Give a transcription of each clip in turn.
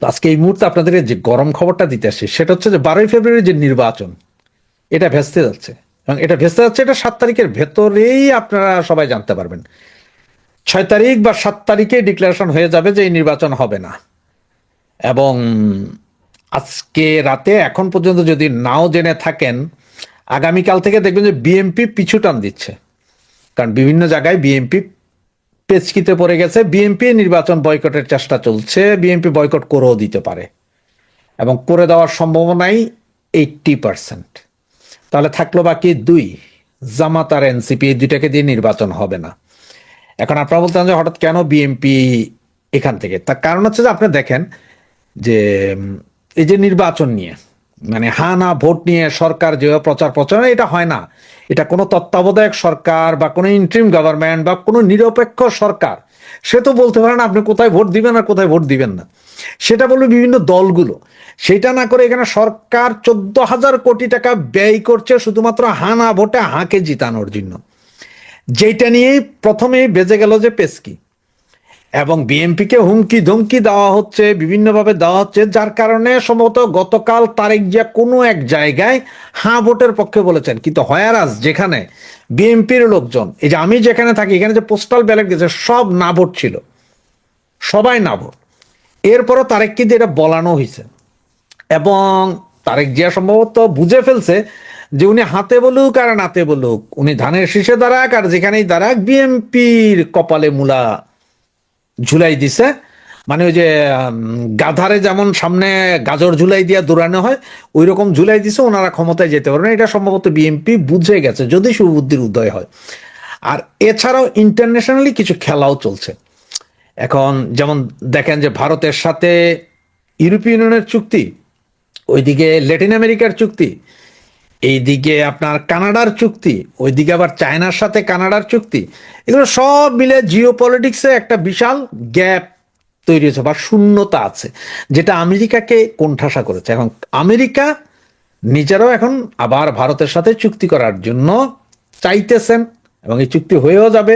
তো আজকে এই মুহূর্তে আপনাদের যে গরম খবরটা দিতে আসছে সেটা হচ্ছে যে 12ই ফেব্রুয়ারি যে নির্বাচন, এটা ভেস্তে যাচ্ছে। এবং এটা ভেস্তে যাচ্ছে, এটা 7 তারিখের ভেতরেই আপনারা সবাই জানতে পারবেন। 6 তারিখ বা 7 তারিখে ডিক্লারেশন হয়ে যাবে যে এই নির্বাচন হবে না। এবং আজকে রাতে এখন পর্যন্ত যদি নাও জেনে থাকেন, আগামীকাল থেকে দেখবেন যে বিএনপি পিছু টান দিচ্ছে। কারণ বিভিন্ন জায়গায় বিএনপি পেচকিতে পড়ে গেছে, বিএনপি নির্বাচন বয়কটের চেষ্টা চলছে, বিএনপি বয়কট করেও দিতে পারে এবং করে দেওয়ার সম্ভাবনাই 80%। তাহলে থাকলো বাকি দুই, জামাত আর এনসিপি, এই দুইটাকে দিয়ে নির্বাচন হবে না। এখন আপনারা বলতেন যে হঠাৎ কেন বিএনপি এখান থেকে, তার কারণ হচ্ছে যে আপনি দেখেন যে এই যে নির্বাচন নিয়ে মানে হা না ভোট নিয়ে সরকার যেভাবে প্রচার প্রচারণা, এটা হয় না। এটা কোনো তত্ত্বাবধায়ক সরকার বা কোনো ইন্টারিম গভর্নমেন্ট বা কোনো নিরপেক্ষ সরকার, সে তো বলতে পারে না আপনি কোথায় ভোট দিবেন আর কোথায় ভোট দিবেন না, সেটা বলবে বিভিন্ন দলগুলো। সেটা না করে এখানে সরকার 14,000 কোটি টাকা ব্যয় করছে শুধুমাত্র হা না ভোটে হাঁকে জিতানোর জন্য, যেটা নিয়েই প্রথমেই বেজে গেল যে পেস্কি। এবং বিএনপিকে হুমকি ধমকি দেওয়া হচ্ছে, বিভিন্নভাবে দেওয়া হচ্ছে, যার কারণে সম্ভবত গতকাল তারেক জিয়া কোনো এক জায়গায় হ্যাঁ ভোটের পক্ষে বলেছেন। কিন্তু হয়ারাজ যেখানে বিএনপির লোকজন, এই যে আমি যেখানে থাকি এখানে যে পোস্টাল ব্যালট গেছে সব না ভোট ছিল, সবাই না ভোট। এরপরও তারেককে দিয়ে এটা বলানো হয়েছে এবং তারেক জিয়া সম্ভবত বুঝে ফেলছে যে উনি হাতে বলুক আর নাতে বলুক, উনি ধানের শীষে দাঁড়াক আর যেখানেই দাঁড়াক, বিএনপির কপালে মূলা ঝুলাই দিছে। মানে ওই যে গাধারে যেমন সামনে গাজর ঝুলাই দিয়া দৌড়ানো হয়, ওই রকম ঝুলাই দিছে, ওনারা ক্ষমতায় যেতে পারবে না। এটা সম্ভবত বিএনপি বুঝে গেছে যদি সুবুদ্ধির উদয় হয়। আর এছাড়াও ইন্টারন্যাশনালি কিছু খেলাও চলছে এখন, যেমন দেখেন যে ভারতের সাথে ইউরোপীয় ইউনিয়নের চুক্তি, ওইদিকে ল্যাটিন আমেরিকার চুক্তি, এইদিকে আপনার কানাডার চুক্তি, ওইদিকে আবার চায়নার সাথে কানাডার চুক্তি, এগুলো সব মিলে জিও পলিটিক্সে একটা বিশাল গ্যাপ তৈরি হয়েছে বা শূন্যতা আছে, যেটা আমেরিকাকে কোণঠাসা করেছে। এখন আমেরিকা নিজেরাও এখন আবার ভারতের সাথে চুক্তি করার জন্য চাইতেছেন এবং এই চুক্তি হয়েও যাবে।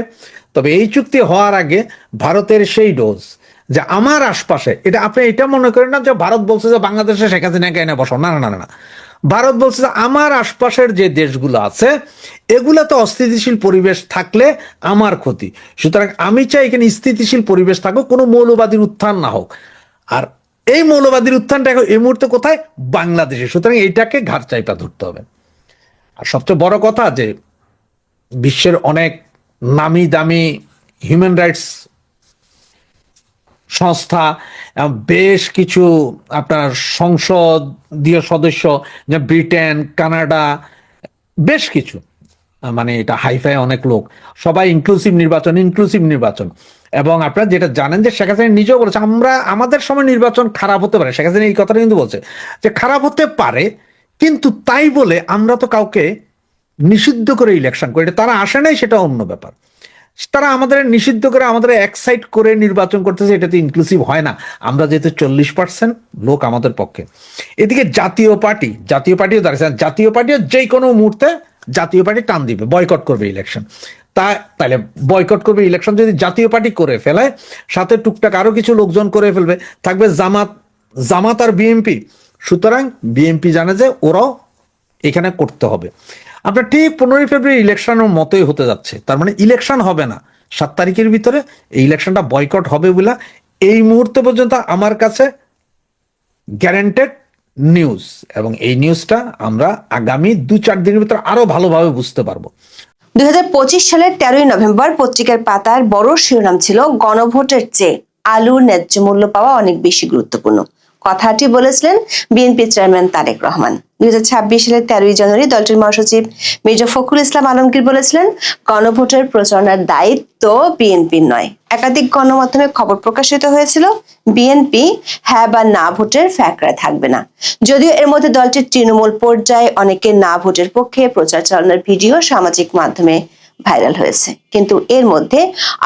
তবে এই চুক্তি হওয়ার আগে ভারতের সেই ডোজ যে আমার আশপাশে, এটা আপনি এটা মনে করেন না যে ভারত বলছে যে বাংলাদেশে শেখ হাসিনাকে এনে বসো, না না না না। ভারত বলছে যে আমার আশপাশের যে দেশগুলো আছে এগুলাতে অস্থিতিশীল পরিবেশ থাকলে আমার ক্ষতি, সুতরাং আমি চাই এখানে স্থিতিশীল পরিবেশ থাকুক, কোনো মৌলবাদীর উত্থান না হোক। আর এই মৌলবাদীর উত্থানটা এই মুহূর্তে কোথায়? বাংলাদেশে। সুতরাং এইটাকে ঘাড় চাইপা ধরতে হবে। আর সবচেয়ে বড় কথা যে বিশ্বের অনেক নামি দামি হিউম্যান রাইটস সংস্থা, বেশ কিছু আপনার সংসদীয় সদস্য, যে ব্রিটেন, কানাডা, বেশ কিছু, মানে এটা হাইফাই অনেক লোক, সবাই ইনক্লুসিভ নির্বাচন, ইনক্লুসিভ নির্বাচন। এবং আপনারা যেটা জানেন যে শেখ হাসিনা নিজেও বলেছে আমরা আমাদের সময় নির্বাচন খারাপ হতে পারে, শেখ হাসিনা এই কথাটা কিন্তু বলছে যে খারাপ হতে পারে, কিন্তু তাই বলে আমরা তো কাউকে নিষিদ্ধ করে ইলেকশন করি, তারা আসে নাই সেটা অন্য ব্যাপার। তারা আমাদের নিষিদ্ধ করে আমাদের এক্সাইট করে নির্বাচন করতেছে, এটা তো ইনক্লুসিভ হয় না। আমরা যেহেতু 40% লোক আমাদের পক্ষে। এদিকে জাতীয় পার্টিও দাঁড়িয়েছে, জাতীয় পার্টিও যে কোনো মুহূর্তে জাতীয় পার্টি টান দিবে, বয়কট করবে ইলেকশন। তাহলে বয়কট করবে ইলেকশন যদি জাতীয় পার্টি করে ফেলে, সাথে টুকটাক আরো কিছু লোকজন করে ফেলবে, থাকবে জামাত আর বিএনপি। সুতরাং বিএনপি জানে যে ওরাও এখানে করতে হবে। আপনার ঠিক 15ই ফেব্রুয়ারি ইলেকশনের মতোই হতে যাচ্ছে, তার মানে ইলেকশন হবে না 7 তারিখের ভিতরে, এই ইলেকশনটা বয়কট হবে বলে এই মুহূর্তে পর্যন্ত আমার কাছে গ্যারান্টেড নিউজ। এবং এই নিউজটা আমরা আগামী 2-4 দিনের ভিতরে আরো ভালোভাবে বুঝতে পারবো। 2025 সালের 13ই নভেম্বর পত্রিকার পাতার বড় শিরোনাম ছিল গণভোটের চেয়ে আলুর ন্যায্য মূল্য পাওয়া অনেক বেশি গুরুত্বপূর্ণ। কথাটি বলেছিলেন বিএনপি চেয়ারম্যান তারেক রহমান। 2026 সালের 13ই জানুয়ারি দলটির মহাসচিব মির্জা ফখরুল ইসলাম আলমগীর বলেছিলেন গণভোটের প্রচারণার দায়িত্ব বিএনপির নয়। একাধিক গণমাধ্যমে খবর প্রকাশিত হয়েছিল বিএনপি হ্যাঁ বা না ভোটের ফ্যাকড়ায় থাকবে না। যদিও এর মধ্যে দলটির তৃণমূল পর্যায়ে অনেকে না ভোটের পক্ষে প্রচার চালানোর ভিডিও সামাজিক মাধ্যমে ভাইরাল হয়েছে, কিন্তু এর মধ্যে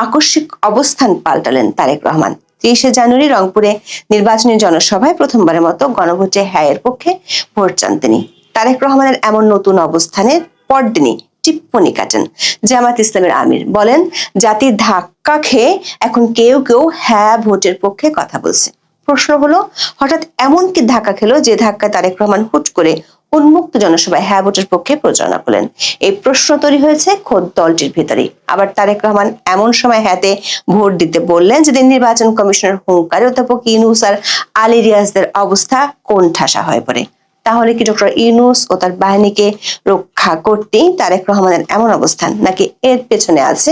আকস্মিক অবস্থান পাল্টালেন তারেক রহমান। 30শে জানুয়ারি রংপুরে নির্বাচনী জনসভায় প্রথমবারের মতো গণভোটে হ্যাঁ এর পক্ষে ভোট চান তিনি। তারেক রহমানের এমন নতুন অবস্থানের পরদিনই টিপ্পনি কাটেন জামাত ইসলামের আমির, বলেন জাতির ধাক্কা খেয়ে এখন কেউ কেউ হ্যাঁ ভোটের পক্ষে কথা বলছে। প্রশ্ন হলো, হঠাৎ এমন কি ধাক্কা খেলো যে ধাক্কায় তারেক রহমান হুট করে উন্মুক্ত জনসভায় হ্যাঁ ভোটের পক্ষে প্রচারণা করলেন? এই প্রশ্ন তৈরি হয়েছে খোদ দলটির ভেতরেই। আবার তারেক রহমান এমন সময় হ্যাঁতে ভোট দিতে বললেন যেদিন নির্বাচন কমিশনের হুঙ্কারে অধ্যাপক ইউনূস আর আলী রিয়াজদের অবস্থা কোণঠাসা হয়ে পড়ে। তাহলে কি ডক্টর ইউনূস ও তার বাহিনীকে রক্ষা করতেই তারেক রহমানের এমন অবস্থান, নাকি এর পেছনে আছে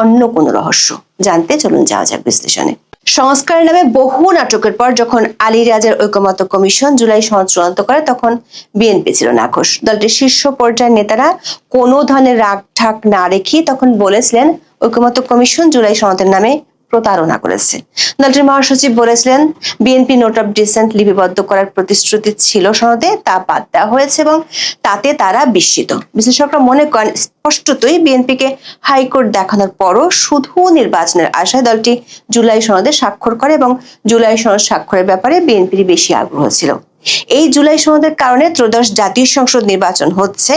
অন্য কোনো রহস্য? জানতে চলুন যাওয়া যাক বিশ্লেষণে। সংস্কারের নামে বহু নাটকের পর যখন আলী রিয়াজের ঐকমত্য কমিশন জুলাই সনদ চূড়ান্ত করে, তখন বিএনপি ছিল নাখোশ। দলটির শীর্ষ পর্যায়ের নেতারা কোনো ধরনের রাগ ঢাক না রেখে তখন বলেছিলেন ঐকমত্য কমিশন জুলাই সনদের নামে প্রতারণা করেছে। দলটির মহাসচিব বলেছিলেন বিএনপি নোট অফ ডিসেন্ট লিপিবদ্ধ করার প্রতিশ্রুতি ছিল সনদে, তা বাদ দেওয়া হয়েছে এবং তাতে তারা বিস্মিত। বিশ্লেষকরা মনে করেন স্পষ্টতই বিএনপিকে হাইকোর্ট দেখানোর পরও শুধু নির্বাচনের আশায় দলটি জুলাই সনদে স্বাক্ষর করে এবং জুলাই সনদ স্বাক্ষরের ব্যাপারে বিএনপির বেশি আগ্রহ ছিল। এই জুলাই সনদের কারণে ত্রয়োদশ জাতীয় সংসদ নির্বাচন হচ্ছে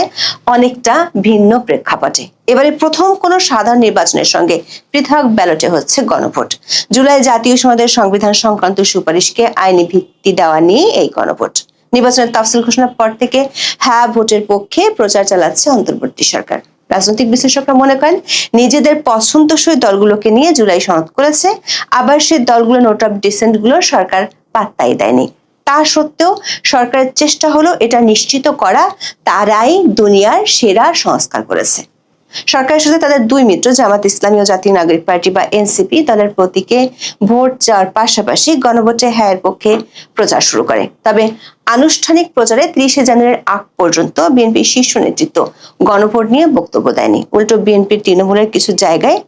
অনেকটা ভিন্ন প্রেক্ষাপটে। এবারে প্রথম কোনো সাধারণ নির্বাচনের সঙ্গে পৃথক ব্যালটে হচ্ছে গণভোট। জুলাই জাতীয় সনদের সংবিধান সংক্রান্ত সুপারিশকে আইনি ভিত্তি দেওয়া নিয়ে এই গণভোট। নির্বাচনের তাফসিল ঘোষণার পর থেকে হ্যাঁ ভোটের পক্ষে প্রচার চালাচ্ছে অন্তর্বর্তী সরকার। রাজনৈতিক বিশ্লেষকরা মনে করেন নিজেদের পছন্দসই দলগুলোকে নিয়ে জুলাই সনদ করেছে, আবার সেই দলগুলো নোট অফ ডিসেন্ট গুলো সরকার পাত্তাই দেয়নি। তা সত্ত্বেও সরকারের চেষ্টা হলো এটা নিশ্চিত করা তারাই দুনিয়ার সেরা সংস্কার করেছে। সরকারের সাথে তাদের দুই মিত্র জামাত ইসলামী ও জাতীয় নাগরিক পার্টি বা এনসিপি দলের প্রতীকে ভোট চাওয়ার পাশাপাশি গণভোটে হ্যাঁর পক্ষে প্রচার শুরু করে। তবে আনুষ্ঠানিক প্রচারে 30 জানুয়ারির আগ পর্যন্ত বিএনপির শীর্ষ নেতৃত্ব গণভোট নিয়ে বক্তব্য দেয়নি। উল্টো বিএনপির তৃণমূলের কিছু জায়গায়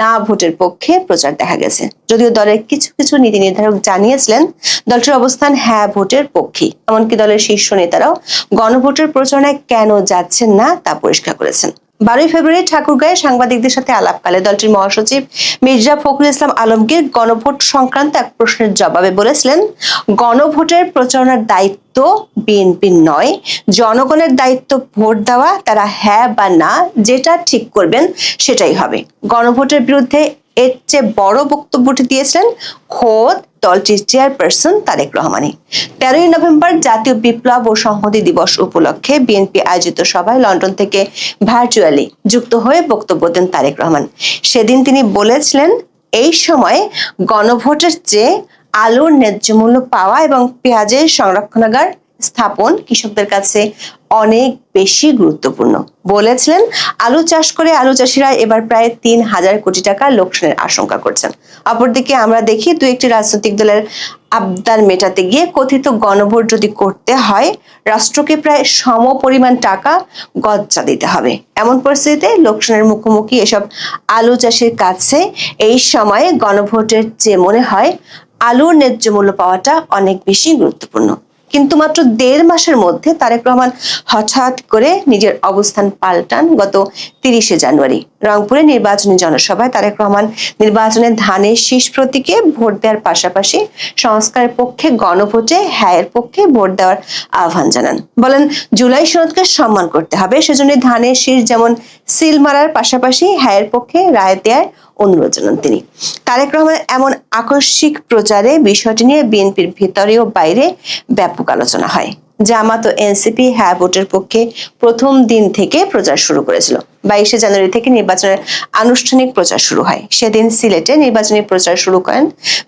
না ভোটের পক্ষে প্রচার দেখা গেছে। যদিও দলের কিছু কিছু নীতি নির্ধারক জানিয়েছিলেন দলটির অবস্থান হ্যাঁ ভোটের পক্ষে। এমনকি দলের শীর্ষ নেতারাও গণভোটের প্রচারণায় কেন যাচ্ছেন না তা পরিষ্কার করেছেন। 12 ফেব্রুয়ারি ঠাকুরগাঁয়ে সাংবাদিকদের সাথে আলাপকালে দলটির মহাসচিব মির্জা ফখরুল ইসলাম আলমগীর গণভোট সংক্রান্ত এক প্রশ্নের জবাবে বলেছিলেন, গণভোটের প্রচারণার দায়িত্ব বিএনপির নয়, জনগণের দায়িত্ব ভোট দেওয়া। তারা হ্যাঁ বা না যেটা ঠিক করবেন সেটাই হবে। গণভোটের বিরুদ্ধে এর চেয়ে বড় বক্তব্যটি দিয়েছিলেন খোদ দলটির চেয়ারপারসন তারেক রহমানই। 13 নভেম্বর জাতীয় বিপ্লব ও সংহতি দিবস উপলক্ষে বিএনপি আয়োজিত সভায় লন্ডন থেকে ভার্চুয়ালি যুক্ত হয়ে বক্তব্য দেন তারেক রহমান। সেদিন তিনি বলেছিলেন, এই সময় গণভোটের চেয়ে আলুর ন্যায্য মূল্য পাওয়া এবং পেঁয়াজের সংরক্ষণাগার স্থাপন কৃষকদের কাছে অনেক বেশি গুরুত্বপূর্ণ। বলেছিলেন আলু চাষ করে আলু চাষিরা এবার প্রায় 3000 কোটি টাকা লোকসানের আশঙ্কা করছেন। অপরদিকে আমরা দেখি দু একটি রাজনৈতিক দলের আবদার মেটাতে গিয়ে কথিত গণভোট যদি করতে হয় রাষ্ট্রকে প্রায় সম পরিমাণ টাকা গচ্চা দিতে হবে। এমন পরিস্থিতিতে লোকসানের মুখোমুখি এসব আলু চাষের কাছে এই সময়ে গণভোটের চেয়ে মনে হয় আলুর ন্যায্য মূল্য পাওয়াটা অনেক বেশি গুরুত্বপূর্ণ। কিন্তু মাত্র 1.5 মাসের মধ্যে তারেক রহমান হঠাৎ করে নিজের অবস্থান পাল্টান। গত 30 জানুয়ারি রংপুরে নির্বাচনী জনসভায় তারেক রহমান নির্বাচনে ধানের শীষ প্রতীকে ভোট দেওয়ার পাশাপাশি সংস্কারের পক্ষে গণভোটে হ্যাঁয়ের পক্ষে ভোট দেওয়ার আহ্বান জানান। বলেন জুলাই সনদকে সম্মান করতে হবে, সেজন্য ধানের শীষ যেমন সিল মারার পাশাপাশি হ্যাঁয়ের পক্ষে রায় দেওয়ার অনুরোধ জানান তিনি। তারেক রহমানের এমন আকস্মিক প্রচারে বিষয়টি নিয়ে বিএনপির ভেতরে ও বাইরে ব্যাপক আলোচনা হয়। জামাত ও এনসিপি হ্যাঁ ভোটের পক্ষে প্রথম দিন থেকে প্রচার শুরু করেছিল। 22 জানুয়ারি থেকে নির্বাচনের আনুষ্ঠানিক প্রচার শুরু হয়। সেদিন সিলেটে নির্বাচনী প্রচার শুরু করেন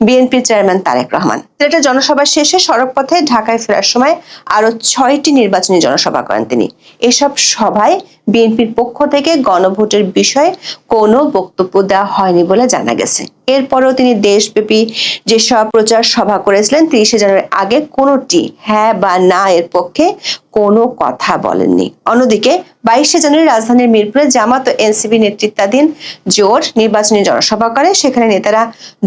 বিএনপির চেয়ারম্যান তারেক রহমান। সিলেটের জনসভা শেষে সড়ক পথে ঢাকায় ফেরার সময় আরো 6টি নির্বাচনী জনসভা করেন তিনি। এসব সভায় বিএনপির পক্ষ থেকে গণভোটের বিষয়ে কোনো বক্তব্য দেওয়া হয়নি বলে জানা গেছে। এরপরেও তিনি দেশব্যাপী যেসব প্রচার সভা করেছিলেন 30 জানুয়ারির আগে কোনোটি হ্যাঁ বা না এর পক্ষে কোনো কথা বলেননি। অন্যদিকে 22 জানুয়ারি রাজধানীর মিরপুরে জামাত ও এনসিপি নেতৃত্বাধীন জোট নির্বাচনী জনসভা করে। সেখানে নেতারা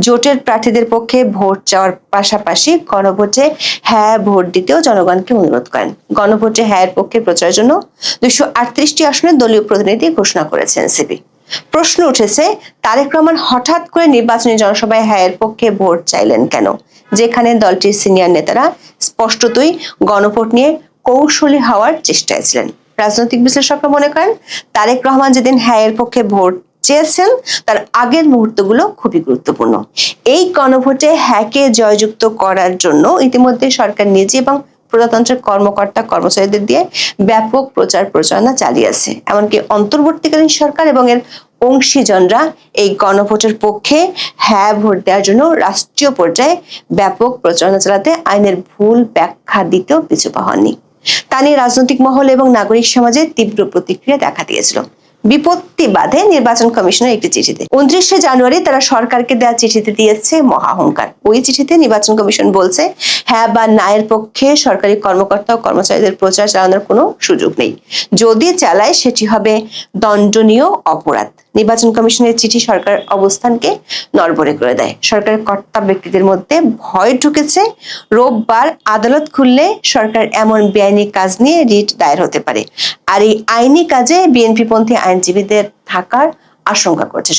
জোটের প্রার্থীদের পক্ষে ভোট চাওয়ার পাশাপাশি গণভোটে হ্যাঁ ভোট দিতেও জনগণকে অনুরোধ করেন। গণভোটে হ্যাঁ এর পক্ষে প্রচারের জন্য 238টি আসনে দলীয় প্রতিনিধি ঘোষণা করেছে এনসিপি। প্রশ্ন উঠেছে তারেক রহমান হঠাৎ করে নির্বাচনী জনসভায় হ্যাঁয়ের পক্ষে ভোট চাইলেন কেন, যেখানে দলটির সিনিয়র নেতারা স্পষ্টতই গণভোট নিয়ে কৌশলী হওয়ার চেষ্টায় ছিলেন। রাজনৈতিক বিশ্লেষকরা মনে করেন তারেক রহমান যেদিন হ্যাঁয়ের পক্ষে ভোট চেয়েছেন তার আগের মুহূর্তগুলো খুবই গুরুত্বপূর্ণ। এই গণভোটে হ্যাকে জয়যুক্ত করার জন্য ইতিমধ্যে সরকার নিজে এবং প্রজাতন্ত্রের কর্মকর্তা কর্মচারীদের দিয়ে ব্যাপক প্রচার প্রচারণা চালিয়েছে। এমনকি অন্তর্বর্তীকালীন সরকার এবং এর অংশীজনরা এই গণভোটের পক্ষে হ্যাঁ ভোট দেওয়ার জন্য রাষ্ট্রীয় পর্যায়ে ব্যাপক প্রচারণা চালাতে আইনের ভুল ব্যাখ্যা দিতেও পিছু পা হননি। তা নিয়ে রাজনৈতিক মহল এবং নাগরিক সমাজে তীব্র প্রতিক্রিয়া দেখা দিয়েছিল। বিপত্তি বাধে নির্বাচন কমিশনের একটি চিঠিতে। 29শে জানুয়ারি তারা সরকারকে দেওয়া চিঠিতে দিয়েছে মহাহংকার। ওই চিঠিতে নির্বাচন কমিশন বলছে হ্যাঁ বা না এর পক্ষে সরকারি কর্মকর্তা ও কর্মচারীদের প্রচার চালানোর কোনো সুযোগ নেই। যদি চালায় সেটি হবে দণ্ডনীয় অপরাধ। নির্বাচন কমিশনের চিঠি সরকার অবস্থানকে নড়বড়ে করে দেয়। সরকারের কর্তা ব্যক্তিদের মধ্যে ভয় ঢুকেছে। রোববার আদালত খুললে সরকার এমন বেআইনি কাজ নিয়ে রিট দায়ের হতে পারে। আর এই আইনি কাজে বিএনপিপন্থী আইনজীবীদের থাকার আশঙ্কা করছে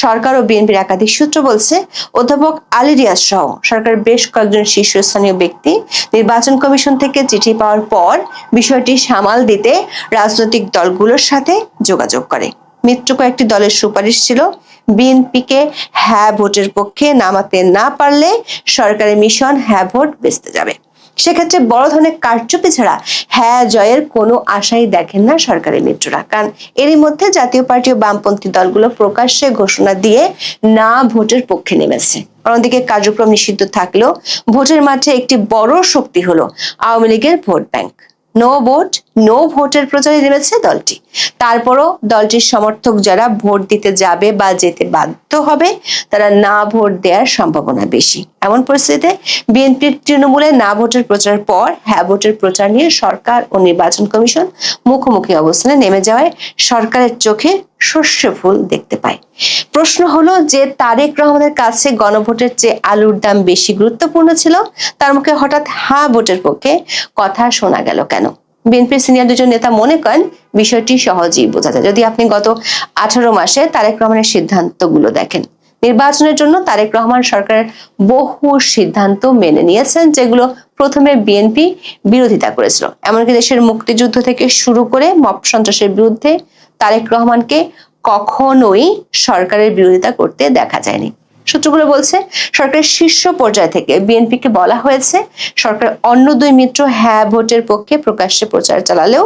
সরকার ও বিএনপির একাধিক সূত্র বলছে অধ্যাপক আলী রিয়াজ সহ সরকারের বেশ কয়েকজন শীর্ষস্থানীয় ব্যক্তি নির্বাচন কমিশন থেকে চিঠি পাওয়ার পর বিষয়টি সামাল দিতে রাজনৈতিক দলগুলোর সাথে যোগাযোগ করে। মিত্র কয়েকটি দলের সুপারিশ ছিল বিএনপিকে হ্যাঁ ভোটের পক্ষে নামাতে না পারলে সরকারের মিশন হ্যাঁ ভোট বেচতে যাবে। সেক্ষেত্রে বড় ধরনের কারচুপি ছাড়া হ্যাঁ জয়ের কোনো আশাই দেখেন না সরকারি মিত্ররা। কারণ এরই মধ্যে জাতীয় পার্টি ও বামপন্থী দলগুলো প্রকাশ্যে ঘোষণা দিয়ে না ভোটের পক্ষে নেমেছে। অন্যদিকে কার্যক্রম নিষিদ্ধ থাকলেও ভোটের মাঠে একটি বড় শক্তি হলো আওয়ামী লীগের vote bank. No vote no ভোটের প্রচারে নেমেছে দলটি। তারপরও দলটির সমর্থক যারা ভোট দিতে যাবে বা যেতে বাধ্য হবে তারা না ভোট দেওয়ার সম্ভাবনা বেশি। এমন পরিস্থিতিতে বিএনপির তৃণমূলে না ভোটের প্রচার পর হ্যাঁ ভোটের প্রচার নিয়ে সরকার ও নির্বাচন কমিশন মুখোমুখি অবস্থানে নেমে যাওয়ায় সরকারের চোখে সর্ষে ফুল দেখতে পায়। প্রশ্ন হলো যে তারেক রহমানের কাছে গণভোটের চেয়ে আলুর দাম বেশি গুরুত্বপূর্ণ ছিল, তার মুখে হঠাৎ হ্যাঁ ভোটের পক্ষে কথা শোনা গেল কেন? বিএনপির সিনিয়র দুজন নেতা মনে করেন বিষয়টি সহজেই বোঝা যায় যদি আপনি গত 18 মাসে তারেক রহমানের সিদ্ধান্তগুলো দেখেন। নির্বাচনের জন্য তারেক রহমান সরকারের বহু সিদ্ধান্ত মেনে নিয়েছেন যেগুলো প্রথমে বিএনপি বিরোধিতা করেছিল। এমনকি দেশের মুক্তিযুদ্ধ থেকে শুরু করে মব সন্ত্রাসের বিরুদ্ধে তারেক রহমানকে কখনোই সরকারের বিরোধিতা করতে দেখা যায়নি। সূত্রগুলো বলছে সরকারের শীর্ষ পর্যায় থেকে বিএনপিকে বলা হয়েছে সরকার অন্য দুই মিত্র হ্যাঁ ভোটের পক্ষে প্রকাশ্যে প্রচার চালালেও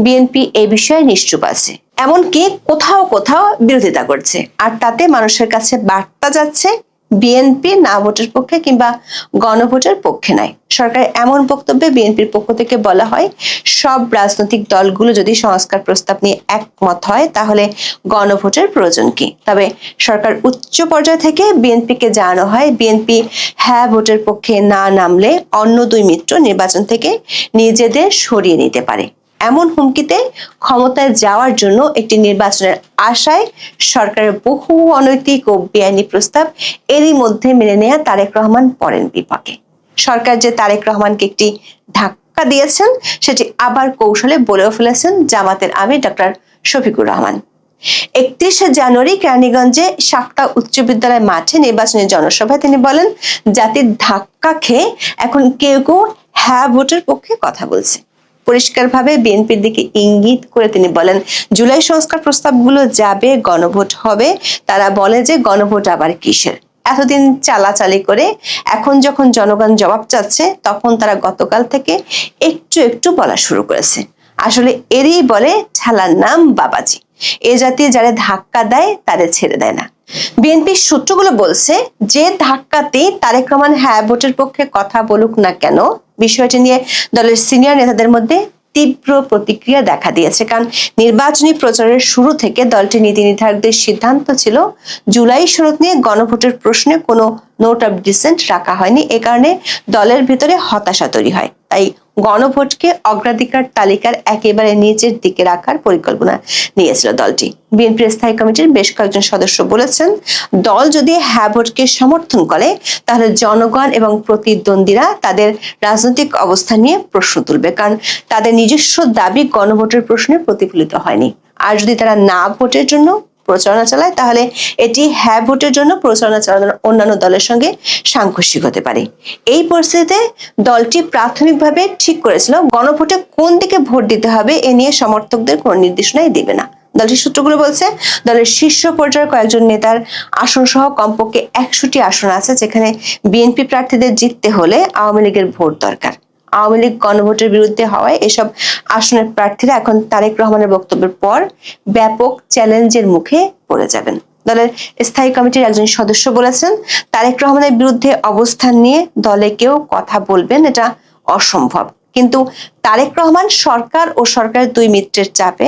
বিএনপি এই বিষয়ে নিশ্চুপ আছে। এমনকি কোথাও কোথাও বিরোধিতা করছে। আর তাতে মানুষের কাছে বার্তা যাচ্ছে বিএনপি না ভোটের পক্ষে কিংবা গণভোটের পক্ষে নয়। সরকারের এমন বক্তব্যে বিএনপির পক্ষ থেকে বলা হয় সব রাজনৈতিক দলগুলো যদি সংস্কার প্রস্তাব নিয়ে একমত হয় তাহলে গণভোটের প্রয়োজন কি? তবে সরকার উচ্চ পর্যায় থেকে বিএনপিকে জানানো হয় বিএনপি হ্যাঁ ভোটের পক্ষে না নামলে অন্য দুই মিত্র নির্বাচন থেকে নিজেদের সরিয়ে নিতে পারে। এমন হুমকিতে ক্ষমতায় যাওয়ার জন্য একটি নির্বাচনের আশায় সরকারের বহু অনৈতিক ও বেআইনি প্রস্তাব এরই মধ্যে মেনে নেয়া তারেক রহমান পড়েন বিপাকে। সরকার যে তারেক রহমানকে একটি ধাক্কা দিয়েছেন সেটি আবার কৌশলে বলেও ফেলেছেন জামাতের আমির ডক্টর শফিকুর রহমান। 31শে জানুয়ারি কেরানীগঞ্জে শাক্তা উচ্চ বিদ্যালয় মাঠে নির্বাচনী জনসভায় তিনি বলেন জাতির ধাক্কা খেয়ে এখন কেউ কেউ হ্যাঁ ভোটের পক্ষে কথা বলছে। পরিষ্কারভাবে বিএনপির দিকে ইঙ্গিত করে তিনি বলেন জুলাই সংস্কার প্রস্তাবগুলো যাবে গণভোট হবে। তারা বলে যে গণভোট আবার কিসের? এতদিন চালাচালি করে এখন যখন জনগণ জবাব চাচ্ছে তখন তারা গতকাল থেকে একটু একটু বলা শুরু করেছে। আসলে এরই বলে ঠালার নাম বাবাজি। এ জাতীয় যারা ধাক্কা দেয় তাদের ছেড়ে দেয় না। বিএনপির সূত্রগুলো বলছে যে ধাক্কাতেই তারেক রহমান হ্যাঁ ভোটের পক্ষে কথা বলুক না কেন বিষয়টি নিয়ে দলের সিনিয়র নেতাদের মধ্যে তীব্র প্রতিক্রিয়া দেখা দিয়েছে। কারণ নির্বাচনী প্রচারের শুরু থেকে দলটির নীতি নির্ধারকদের সিদ্ধান্ত ছিল জুলাই শরৎ নিয়ে গণভোটের প্রশ্নে কোনো নোট অফ ডিসেন্ট রাখা হয়নি। এ কারণে দলের ভিতরে হতাশা তৈরি হয়। তাই গণভোটকে অগ্রাধিকার তালিকার একেবারে নিচের দিকে রাখার পরিকল্পনা নিয়েছিল দলটি। বিএনপির স্থায়ী কমিটির বেশ কয়েকজন সদস্য বলেছেন দল যদি হ্যাঁ ভোটকে সমর্থন করে তাহলে জনগণ এবং প্রতিদ্বন্দ্বীরা তাদের রাজনৈতিক অবস্থান নিয়ে প্রশ্ন তুলবে, কারণ তাদের নিজস্ব দাবি গণভোটের প্রশ্নে প্রতিফলিত হয়নি। আর যদি তারা না ভোটের জন্য প্রচারণা চালায় তাহলে এটি হ্যাঁ ভোটের জন্য প্রচারণা চালানোর অন্যান্য দলের সঙ্গে সাংঘর্ষিক হতে পারে। এই পরিস্থিতিতে দলটি প্রাথমিকভাবে ঠিক করেছিল গণভোটে কোন দিকে ভোট দিতে হবে এ নিয়ে সমর্থকদের কোনো নির্দেশনাই দেবে না। দলটির সূত্রগুলো বলছে, দলের শীর্ষ পর্যায়ের কয়েকজন নেতার আসন সহ কমপক্ষে 100টি আসন আছে, যেখানে বিএনপি প্রার্থীদের জিততে হলে আওয়ামী লীগের ভোট দরকার। আওয়ামী লীগ গণভোটের বিরুদ্ধে হওয়ায় এসব আসনের প্রার্থীরা এখন তারেক রহমানের বক্তব্যের পর ব্যাপক চ্যালেঞ্জের মুখে পড়ে যাবেন। দলের স্থায়ী কমিটির একজন সদস্য বলেছেন, তারেক রহমানের বিরুদ্ধে অবস্থান নিয়ে দলে কেউ কথা বলবেন এটা অসম্ভব, কিন্তু তারেক রহমান সরকার ও সরকারের দুই মিত্রের চাপে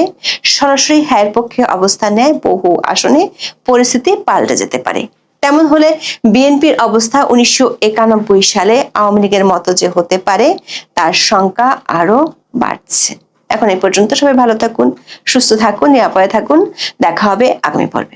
সরাসরি হ্যায়ের পক্ষে অবস্থান নেয় বহু আসনে পরিস্থিতি পাল্টে যেতে পারে। তেমন হলে বিএনপির অবস্থা 1991 সালে আওয়ামী লীগের মতো যে হতে পারে তার শঙ্কা আরো বাড়ছে। এখন এই পর্যন্ত, সবাই ভালো থাকুন, সুস্থ থাকুন, নিরাপদে থাকুন। দেখা হবে আগামী পর্বে।